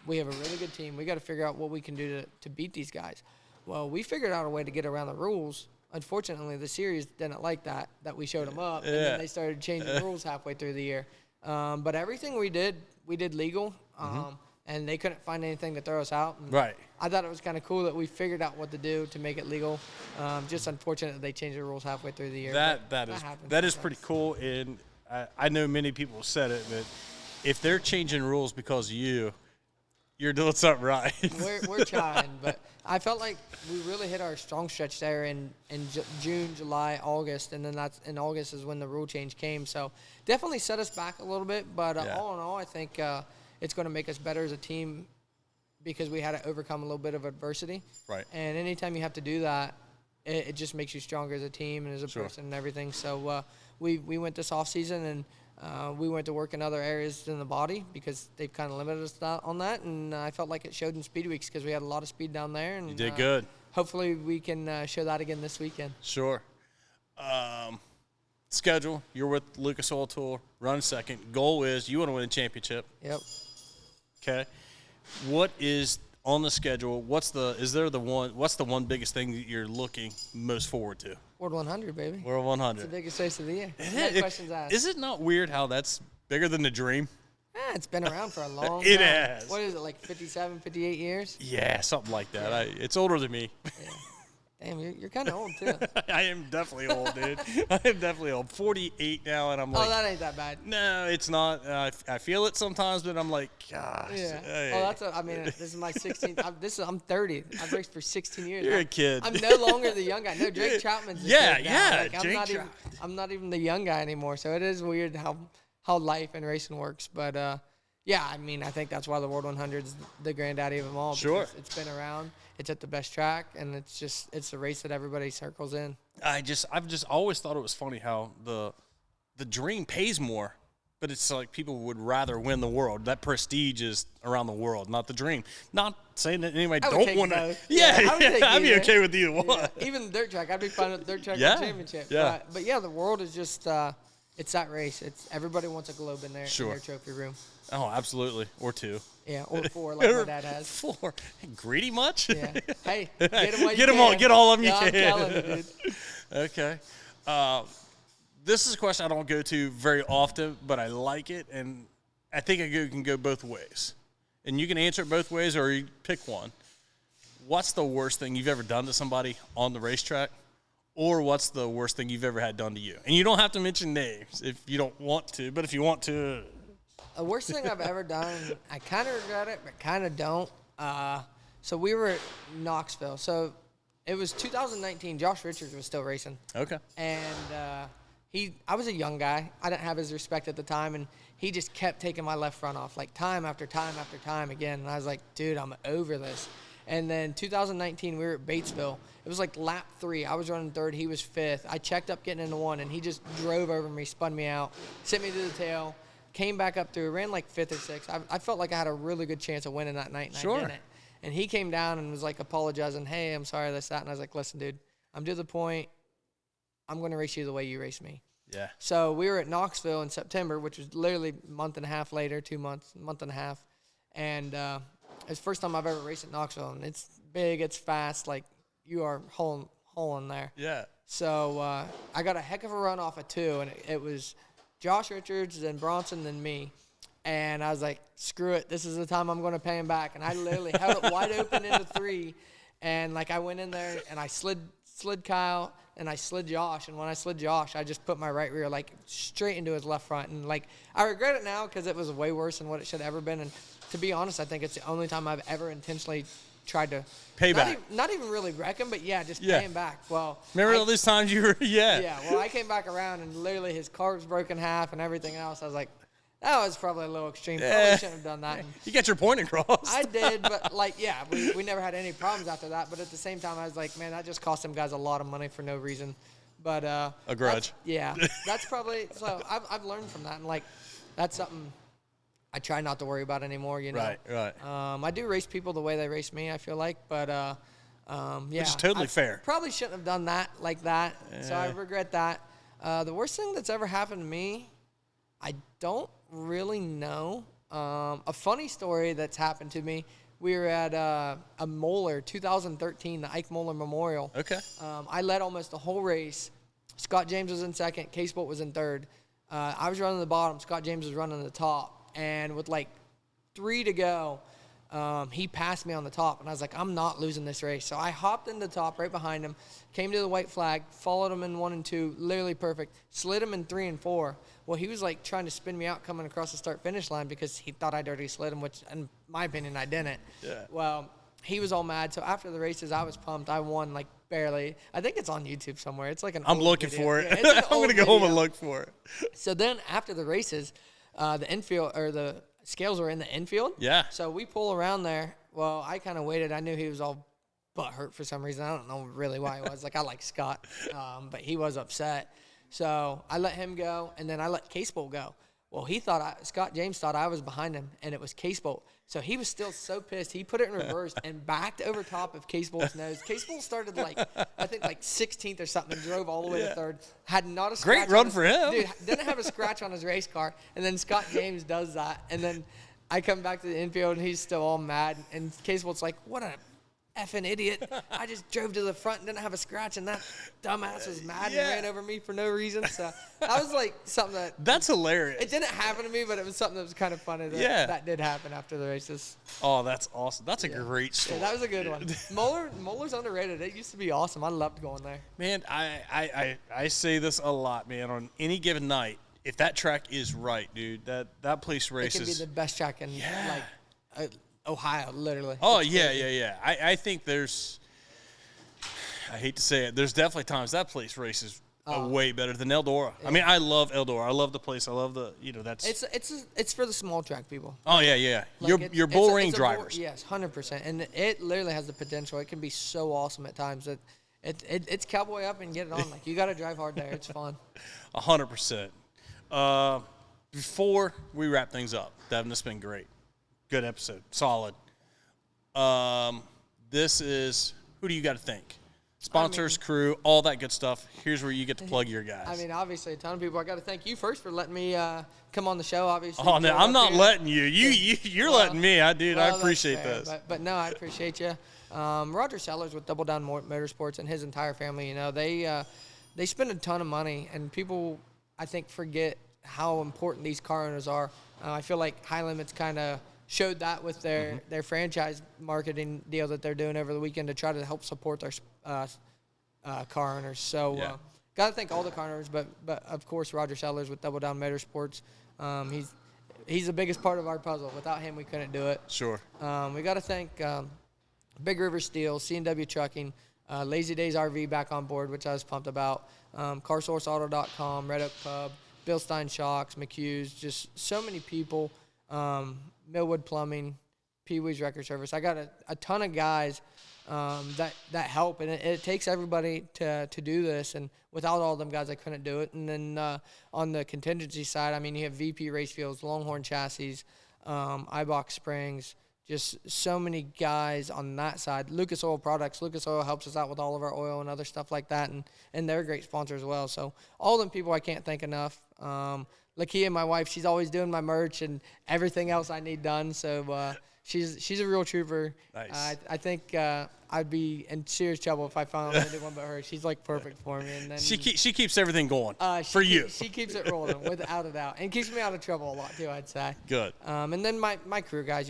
B: We have a really good team. We got to figure out what we can do to beat these guys. Well, we figured out a way to get around the rules. Unfortunately, the series didn't like that we showed them up, and then they started changing the rules halfway through the year. But everything we did legal, and they couldn't find anything to throw us out. And
A: Right.
B: I thought it was kind of cool that we figured out what to do to make it legal. Just unfortunate that they changed the rules halfway through the year.
A: That is pretty cool, and I know many people said it, but if they're changing rules because of you're doing something right.
B: We're trying, but I felt like we really hit our strong stretch there in June, July, August, and then in August is when the rule change came. So definitely set us back a little bit, but all in all, I think it's going to make us better as a team because we had to overcome a little bit of adversity.
A: Right.
B: And anytime you have to do that, it just makes you stronger as a team and as a person and everything. So we went this off season and we went to work in other areas in the body because they've kind of limited us on that, and I felt like it showed in Speed Weeks because we had a lot of speed down there. And
A: you did good.
B: Hopefully we can show that again this weekend.
A: Sure. Schedule, you're with Lucas Oil Tour, run second. Goal is you want to win a championship.
B: Yep.
A: Okay. What is on the schedule? What's the one biggest thing that you're looking most forward to?
B: World 100, baby.
A: World 100.
B: It's the biggest race of the year. No questions asked.
A: Is it not weird how that's bigger than the dream?
B: It's been around for a long time.
A: It has.
B: What is it, like 57, 58 years?
A: Yeah, something like that. Yeah. It's older than me.
B: Yeah. Damn, you're kind of old, too.
A: I am definitely old, dude. I am definitely old. 48 now, and I'm like...
B: Oh, that ain't that bad.
A: No, it's not. I feel it sometimes, but I'm like, gosh.
B: Yeah.
A: Hey.
B: This is my 16th. I'm 30. I've raced for 16 years.
A: You're a kid.
B: I'm no longer the young guy. No, Jake Troutman's the kid now.
A: Yeah,
B: Like, I'm not even the young guy anymore, so it is weird how life and racing works. But, yeah, I mean, I think that's why the World 100 is the granddaddy of them all.
A: Sure.
B: It's been around. It's at the best track, and it's a race that everybody circles in.
A: I've just always thought it was funny how the dream pays more, but it's like people would rather win the world. That prestige is around the world, not the dream. Not saying that anybody don't want to. I'd be okay with either one.
B: Yeah. Even dirt track, I'd be fine with dirt track championship.
A: Yeah.
B: But yeah, the world is just it's that race. It's everybody wants a globe in their trophy room.
A: Oh, absolutely, or two.
B: Yeah, or 4 like my dad has.
A: 4. Greedy much?
B: Yeah. Hey, get them while you
A: get
B: can.
A: All, get all of them you
B: I'm
A: can.
B: telling you, dude.
A: Okay. This is a question I don't go to very often, but I like it, and I think it can go both ways. And you can answer it both ways, or you pick one. What's the worst thing you've ever done to somebody on the racetrack? Or what's the worst thing you've ever had done to you? And you don't have to mention names if you don't want to, but if you want to.
B: The worst thing I've ever done, I kind of regret it, but kind of don't. So we were at Knoxville. So it was 2019. Josh Richards was still racing.
A: Okay.
B: And I was a young guy. I didn't have his respect at the time, and he just kept taking my left front off, like time after time after time again. And I was like, dude, I'm over this. And then 2019, we were at Batesville. It was like lap 3. I was running 3rd. He was 5th. I checked up getting into 1, and he just drove over me, spun me out, sent me to the tail. Came back up through, ran like 5th or 6th. I felt like I had a really good chance of winning that night, and I didn't. And he came down and was like apologizing, hey, I'm sorry, this, that. And I was like, listen, dude, I'm to the point, I'm going to race you the way you race me.
A: Yeah.
B: So we were at Knoxville in September, which was literally a month and a half later, 2 months, month and a half. And it's the first time I've ever raced at Knoxville. And it's big, it's fast, like you are hole in there.
A: Yeah.
B: So I got a heck of a run off of 2, and it was Josh Richards, then Bronson, then me. And I was like, screw it. This is the time I'm going to pay him back. And I literally held it wide open into 3. And, like, I went in there, and I slid Kyle, and I slid Josh. And when I slid Josh, I just put my right rear, like, straight into his left front. And, like, I regret it now because it was way worse than what it should have ever been. And to be honest, I think it's the only time I've ever intentionally tried to
A: pay back.
B: Not even really wreck him, but pay him back. Well,
A: remember all these times you were,
B: Yeah, well, I came back around, and literally his car was broken in half and everything else. I was like, that was probably a little extreme. Probably shouldn't have done that. And
A: you got your point across.
B: I did, but, like, we never had any problems after that. But at the same time, I was like, man, that just cost them guys a lot of money for no reason. But
A: a grudge.
B: That's probably so. I've learned from that, and like that's something I try not to worry about anymore. You know,
A: Right.
B: I do race people the way they race me. I feel like, but yeah,
A: which is totally fair.
B: Probably shouldn't have done that like that. So I regret that. The worst thing that's ever happened to me, I don't really know. A funny story that's happened to me. We were at a Moeller, 2013, the Ike Moeller Memorial.
A: Okay.
B: I led almost the whole race. Scott James was in second. Case Bolt was in third. I was running the bottom. Scott James was running the top. And with like 3 to go, he passed me on the top. And I was like, I'm not losing this race. So I hopped in the top right behind him, came to the white flag, followed him in 1 and 2, literally perfect, slid him in 3 and 4. Well, he was like trying to spin me out coming across the start-finish line because he thought I'd already slid him, which in my opinion I didn't.
A: Yeah.
B: Well, he was all mad. So after the races, I was pumped. I won like barely. I think it's on YouTube somewhere. It's like an
A: I'm
B: old
A: looking
B: video.
A: for it.
B: Yeah, it's an
A: I'm
B: old
A: going to go home and
B: video.
A: look for it.
B: So then after the races, the infield or the scales were in the infield.
A: Yeah.
B: So we pull around there. Well, I kind of waited. I knew he was all butthurt for some reason. I don't know really why he was. Like, I like Scott, but he was upset. So I let him go, and then I let Case Bolt go. Well, Scott James thought I was behind him, and it was Case Bolt. So he was still so pissed. He put it in reverse and backed over top of Case Bolt's nose. Case Bolt started I think 16th or something, and drove all the way to third. Had not a scratch.
A: Great run for him.
B: Dude, didn't have a scratch on his race car. And then Scott James does that. And then I come back to the infield, and he's still all mad. And Case Bolt's like, what a effing idiot. I just drove to the front and didn't have a scratch, and that dumbass was mad and ran over me for no reason. So that was like something
A: That's hilarious.
B: it didn't happen to me, but it was something that was kind of funny that did happen after the races.
A: Oh, that's awesome. That's a great story.
B: Yeah, that was a good one. Moeller's underrated. It used to be awesome. I loved going there.
A: Man, I say this a lot, man. On any given night, if that track is right, dude, that place races.
B: It can be the best track in Ohio, literally.
A: Oh, yeah. I think there's, I hate to say it, there's definitely times that place races way better than Eldora. Yeah. I mean, I love Eldora. I love the place. I love that's.
B: It's for the small track people.
A: Oh, yeah.
B: Like
A: your bull ring drivers.
B: Yes, 100%. And it literally has the potential. It can be so awesome at times. It's cowboy up and get it on. Like, you got to drive hard there. It's fun.
A: 100%. Before we wrap things up, Devin, this has been great. Good episode. Solid. This is, who do you got to thank? Sponsors, crew, all that good stuff. Here's where you get to plug your guys.
B: I mean, obviously, a ton of people. I got to thank you first for letting me come on the show, obviously.
A: Oh, no, I'm not letting you. You're letting me. I appreciate this.
B: But no, I appreciate you. Roger Sellers with Double Down Motorsports and his entire family, they spend a ton of money, and people, I think, forget how important these car owners are. I feel like High Limits kind of showed that with their franchise marketing deal that they're doing over the weekend to try to help support their car owners. So got to thank all the car owners, but of course Roger Sellers with Double Down Motorsports. He's the biggest part of our puzzle. Without him, we couldn't do it.
A: Sure.
B: We got to thank Big River Steel, C&W Trucking, Lazy Days RV back on board, which I was pumped about, CarSourceAuto.com, Red Oak Pub, Bill Stein Shocks, McHugh's, just so many people. Millwood Plumbing, Pee Wee's Record Service. I got a ton of guys that help, and it takes everybody to do this. And without all them guys, I couldn't do it. And then on the contingency side, I mean, you have VP Race Fields, Longhorn Chassis, iBox Springs, just so many guys on that side. Lucas Oil Products. Lucas Oil helps us out with all of our oil and other stuff like that, and they're a great sponsor as well. So all them people I can't thank enough. Lakia, my wife, she's always doing my merch and everything else I need done. So she's a real trooper.
A: Nice.
B: I think I'd be in serious trouble if I found anyone but her. She's like perfect for me. And then
A: She keeps everything going for you.
B: She keeps it rolling without a doubt, and keeps me out of trouble a lot too, I'd say.
A: Good.
B: And then my crew guys,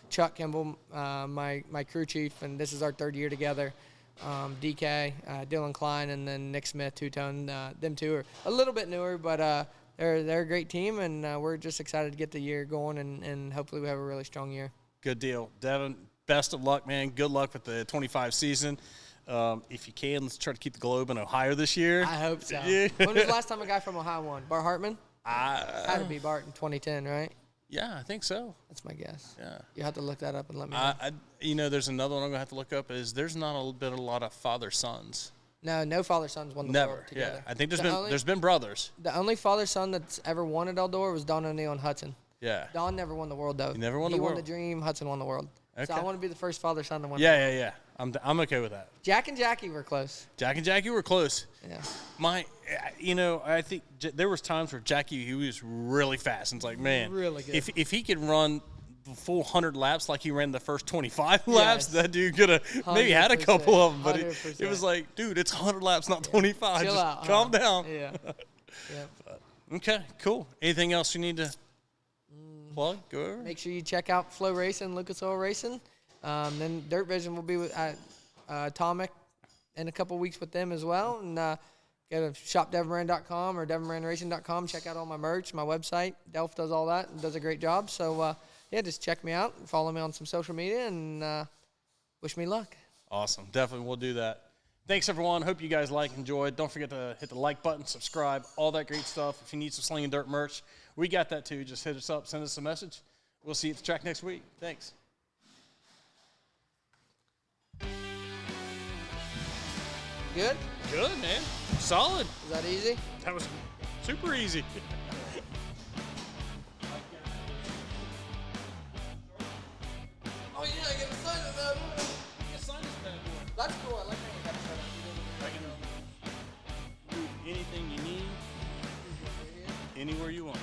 B: Chuck Kimball, my crew chief, and this is our 3rd year together. DK, Dylan Klein, and then Nick Smith, two-tone. Them two are a little bit newer, but they're a great team, and we're just excited to get the year going, and hopefully we have a really strong year.
A: Good deal. Devin, best of luck, man. Good luck with the 25 season. If you can, let's try to keep the Globe in Ohio this year.
B: I hope so.
A: Yeah.
B: When was the last time a guy from Ohio won? Bart Hartman? Had to be Bart in 2010, right?
A: Yeah, I think so.
B: That's my guess.
A: Yeah.
B: You have to look that up and let me know.
A: There's another one I'm going to have to look up. There's not a lot of father-sons
B: No father-sons won the
A: Never.
B: world together.
A: Yeah. I think
B: The
A: there's been brothers.
B: The only father-son that's ever won at Eldor was Don O'Neill and Hudson.
A: Yeah.
B: Don never won the world, though.
A: He never won the
B: He
A: world.
B: won the dream. Hudson won the world.
A: Okay.
B: So I want to be the first father-son to win.
A: Yeah. I'm okay with that.
B: Jack and Jackie were close.
A: Jack and Jackie were close.
B: Yeah.
A: I think there was times where Jackie, he was really fast. And it's like, man,
B: Really good.
A: if he could run the full 100 laps like he ran the first 25 laps, that dude could have maybe had a couple of them. But it was like, dude, it's 100 laps, not 25.
B: Chill
A: Just
B: out.
A: calm down.
B: Yeah.
A: Okay, cool. Anything else you need to plug? Go over.
B: Make sure you check out Flow Racing, Lucas Oil Racing. Then Dirt Vision will be at Atomic in a couple weeks with them as well. And go to shopdevinmoran.com or devinmoranracing.com. Check out all my merch, my website. Delph does all that and does a great job. So, just check me out and follow me on some social media and wish me luck.
A: Awesome. Definitely we'll do that. Thanks, everyone. Hope you guys enjoyed. Don't forget to hit the like button, subscribe, all that great stuff. If you need some Slingin Dirt merch, we got that too. Just hit us up, send us a message. We'll see you at the track next week. Thanks.
B: Good?
A: Good, man. Solid.
B: Is that easy?
A: That was super easy.
B: Oh, yeah, I got to sign it now. That's cool. I like how you got to sign it.
A: Anything you need, anywhere you want.